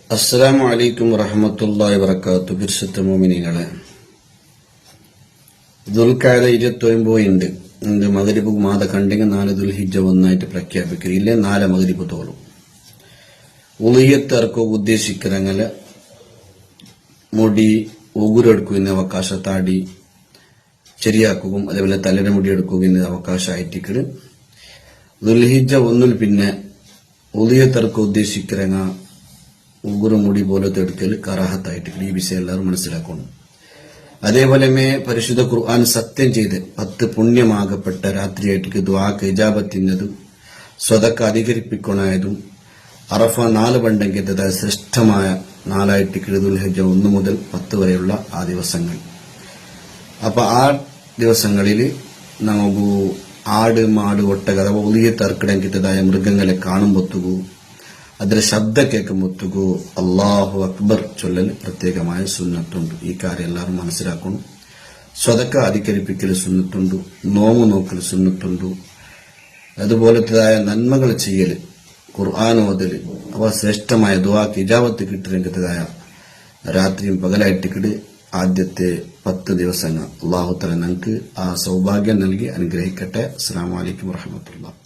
അസ്സലാമു അലൈക്കും വറഹ്മത്തുള്ളാഹി വബറകാതുഹു. പരിശുദ്ധ മുഅ്മിനീങ്ങളെ, ദുൽഖഅദ 29 ഉണ്ട്. ഇന്ന് മഗ്രിബ് മാത കണ്ടെങ്കിൽ 4 ദുൽഹിജ്ജ ഒന്നായിട്ട് പ്രഖ്യാപിക്കുക. ഇല്ലേ 4 മഗ്രിബ് തോളും ഉളിയത്ത് ഇറക്കുക ഉദ്ദേശിக்கிறങ്ങല് മുടി ഉಗುരെടുക്കുന്ന അവകാശ താടി ശരിയാക്കുകയും അതേപോലെ തലയുടെ മുടി എടുക്കുകയും അവകാശമായിട്ടിക്കട് ദുൽഹിജ്ജ 1 പിന്നെ ഉളിയത്ത് ഇറക്കുക ഉദ്ദേശിக்கிறങ്ങ ഉಗುರು മുടി പോലത്തെ എടുക്കൽ കറാഹത്തായിട്ട് ഈ വിഷയം എല്ലാവരും മനസ്സിലാക്കണം. അതേപോലെ പരിശുദ്ധ ഖുർആൻ സത്യം ചെയ്ത് 10 പുണ്യമാകപ്പെട്ട രാത്രിയായിട്ട് ദുആക്ക് ഇജാബത്തിനതും സ്വതക്ക അധികരിപ്പിക്കണായതും അറഫ 4 പണ്ടെങ്കിൻ്റെതായ ശ്രേഷ്ഠമായ 4 ദുൽഹിജ്ജ 1 മുതൽ 10 വരെയുള്ള ആ ദിവസങ്ങൾ. അപ്പൊ ആ ദിവസങ്ങളിൽ നമുക്ക് ആട് മാട് ഒട്ടക അഥവാ ഉളിയത്ത് അർക്കിടങ്കിൻ്റെതായ മൃഗങ്ങളെ കാണുമ്പൊത്തുകൂ അതിലെ ശബ്ദ കേൾക്കുമ്പൊത്തുകൂ അല്ലാഹു അക്ബർ ചൊല്ലൽ പ്രത്യേകമായ സുന്നത്തുണ്ട്. ഈ കാര്യം എല്ലാവരും മനസ്സിലാക്കണം. സ്വതക്ക അധികരിപ്പിക്കൽ സുന്നത്തുണ്ട്, നോമു നോക്കൽ സുന്നത്തുണ്ട്. അതുപോലത്തേതായ നന്മകൾ ചെയ്യൽ, ഖുർആൻ ഓതൽ, അവ ശ്രേഷ്ഠമായ ദുആക്ക് ഇജാബത്ത് കിട്ടുന്നതായ രാത്രിയും പകലായിട്ടിക്കട് ആദ്യത്തെ 10 ദിവസങ്ങൾ അല്ലാഹു തആല നമുക്ക് ആ സൗഭാഗ്യം നൽകി അനുഗ്രഹിക്കട്ടെ. അസ്സലാമു അലൈക്കും വറഹ്മത്തുള്ളാഹി.